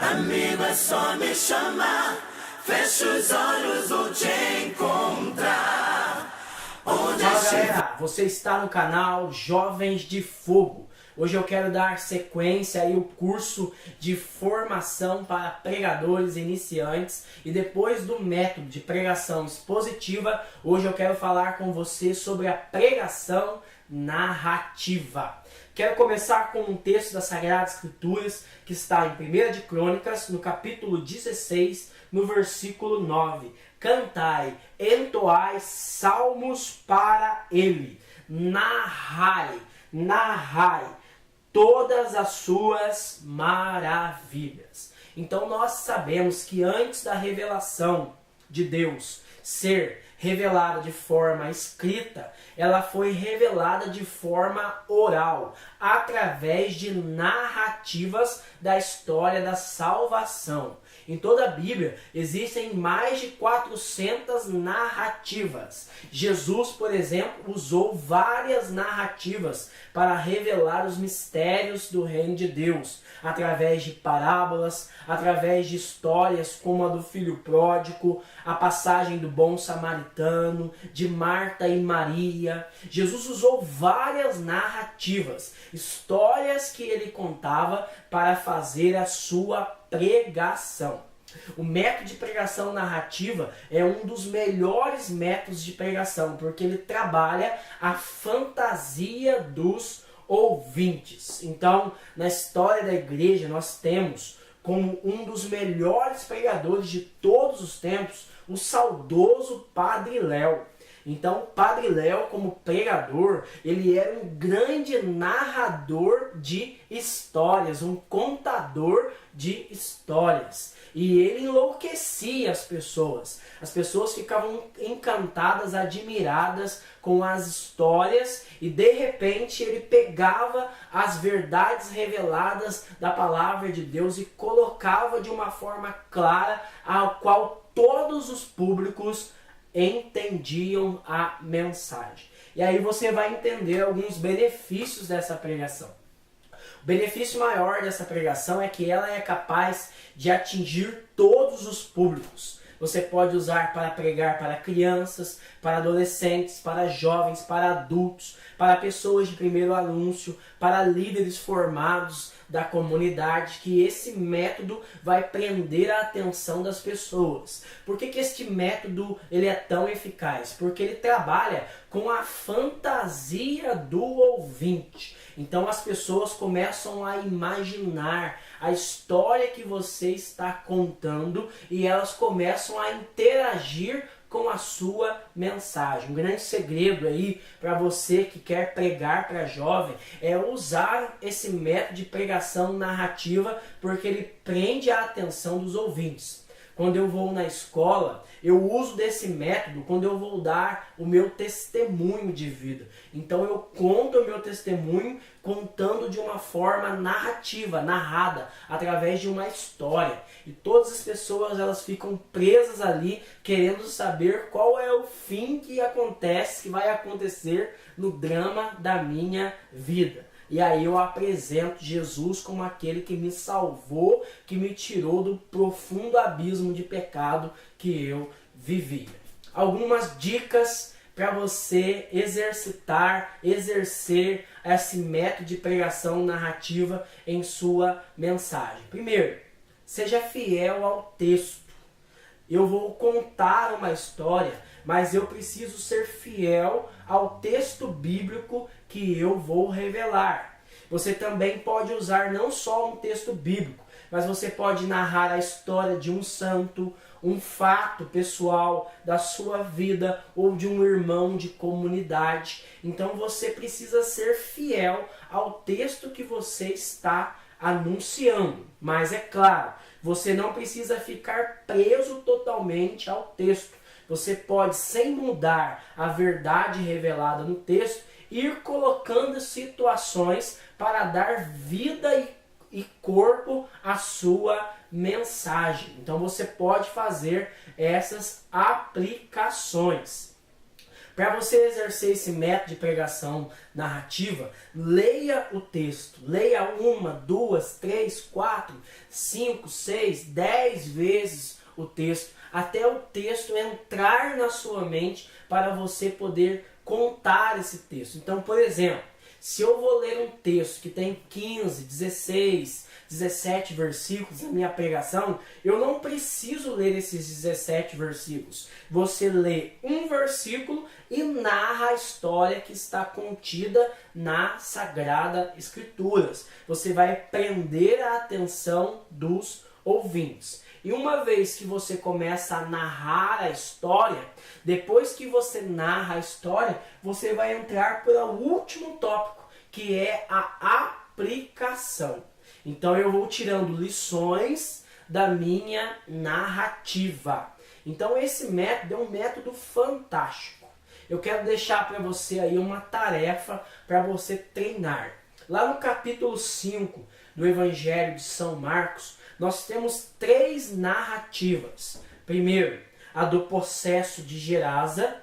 Amigo, é só me chamar, fecha os olhos, vou te encontrar. Fala galera, você está no canal Jovens de Fogo. Hoje eu quero dar sequência aí ao curso de formação para pregadores iniciantes e depois do método de pregação expositiva, hoje eu quero falar com você sobre a pregação narrativa. Quero começar com um texto das Sagradas Escrituras que está em 1 de Crônicas, no capítulo 16, no versículo 9. Cantai, entoai salmos para ele, narrai todas as suas maravilhas. Então nós sabemos que antes da revelação de Deus ser revelada de forma escrita, ela foi revelada de forma oral, através de narrativas da história da salvação. Em toda a Bíblia existem mais de 400 narrativas. Jesus, por exemplo, usou várias narrativas para revelar os mistérios do reino de Deus, através de parábolas, através de histórias como a do filho pródigo, a passagem do bom samaritano, de Marta e Maria. Jesus usou várias narrativas, histórias que ele contava para fazer a sua pregação. O método de pregação narrativa é um dos melhores métodos de pregação, porque ele trabalha a fantasia dos ouvintes. Então, na história da igreja, nós temos como um dos melhores pregadores de todos os tempos o saudoso Padre Léo. Então, Padre Léo, como pregador, ele era um grande narrador de histórias, um contador de histórias. E ele enlouquecia as pessoas. As pessoas ficavam encantadas, admiradas com as histórias e de repente ele pegava as verdades reveladas da palavra de Deus e colocava de uma forma clara a qual todos os públicos entendiam a mensagem. E aí você vai entender alguns benefícios dessa pregação. O benefício maior dessa pregação é que ela é capaz de atingir todos os públicos. Você pode usar para pregar para crianças, para adolescentes, para jovens, para adultos, para pessoas de primeiro anúncio, para líderes formados da comunidade, que esse método vai prender a atenção das pessoas. Por que este método ele é tão eficaz? Porque ele trabalha com a fantasia do ouvinte. Então as pessoas começam a imaginar a história que você está contando e elas começam a interagir com a sua mensagem. Um grande segredo aí para você que quer pregar para jovem é usar esse método de pregação narrativa, porque ele prende a atenção dos ouvintes. Quando eu vou na escola, eu uso desse método quando eu vou dar o meu testemunho de vida. Então eu conto o meu testemunho contando de uma forma narrativa, narrada, através de uma história. E todas as pessoas elas ficam presas ali, querendo saber qual é o fim que acontece, que vai acontecer no drama da minha vida. E aí eu apresento Jesus como aquele que me salvou, que me tirou do profundo abismo de pecado que eu vivia. Algumas dicas para você exercer esse método de pregação narrativa em sua mensagem. Primeiro, seja fiel ao texto. Eu vou contar uma história, mas eu preciso ser fiel ao texto bíblico que eu vou revelar. Você também pode usar não só um texto bíblico, mas você pode narrar a história de um santo, um fato pessoal da sua vida ou de um irmão de comunidade. Então você precisa ser fiel ao texto que você está anunciando. Mas é claro, você não precisa ficar preso totalmente ao texto. Você pode, sem mudar a verdade revelada no texto, ir colocando situações para dar vida e corpo à sua mensagem. Então você pode fazer essas aplicações. Para você exercer esse método de pregação narrativa, leia o texto. Leia 1, 2, 3, 4, 5, 6, 10 vezes o texto, até o texto entrar na sua mente para você poder contar esse texto. Então, por exemplo, se eu vou ler um texto que tem 15, 16, 17 versículos na minha pregação, eu não preciso ler esses 17 versículos. Você lê um versículo e narra a história que está contida na Sagrada Escrituras. Você vai prender a atenção dos ouvintes. E uma vez que você começa a narrar a história, depois que você narra a história, você vai entrar para o último tópico, que é a aplicação. Então eu vou tirando lições da minha narrativa. Então esse método é um método fantástico. Eu quero deixar para você aí uma tarefa para você treinar. Lá no capítulo 5 do Evangelho de São Marcos, nós temos 3 narrativas. Primeiro, a do possesso de Gerasa,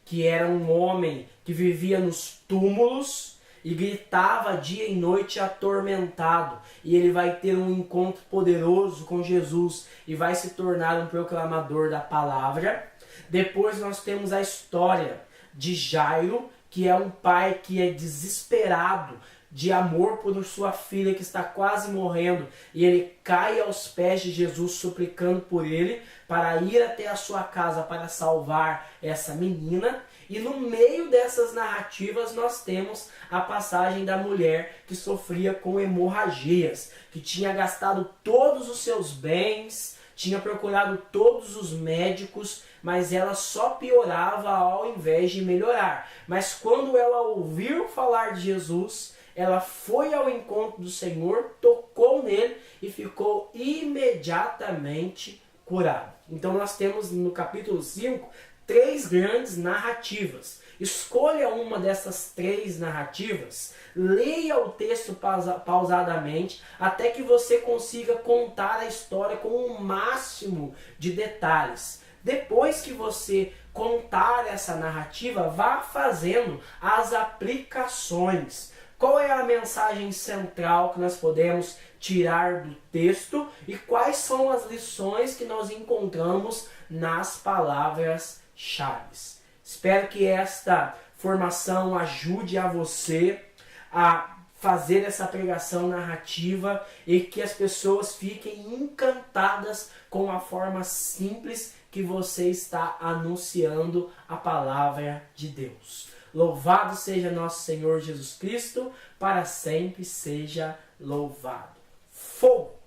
que era um homem que vivia nos túmulos e gritava dia e noite atormentado. E ele vai ter um encontro poderoso com Jesus e vai se tornar um proclamador da palavra. Depois nós temos a história de Jairo, que é um pai que é desesperado de amor por sua filha que está quase morrendo, e ele cai aos pés de Jesus suplicando por ele para ir até a sua casa para salvar essa menina. E no meio dessas narrativas nós temos a passagem da mulher que sofria com hemorragias, que tinha gastado todos os seus bens, tinha procurado todos os médicos, mas ela só piorava ao invés de melhorar. Mas quando ela ouviu falar de Jesus, ela foi ao encontro do Senhor, tocou nele e ficou imediatamente curada. Então nós temos no capítulo 5 3 grandes narrativas. Escolha uma dessas 3 narrativas, leia o texto pausadamente até que você consiga contar a história com o máximo de detalhes. Depois que você contar essa narrativa, vá fazendo as aplicações. Qual é a mensagem central que nós podemos tirar do texto e quais são as lições que nós encontramos nas palavras-chave? Espero que esta formação ajude a você a fazer essa pregação narrativa e que as pessoas fiquem encantadas com a forma simples que você está anunciando a palavra de Deus. Louvado seja nosso Senhor Jesus Cristo, para sempre seja louvado. Fogo!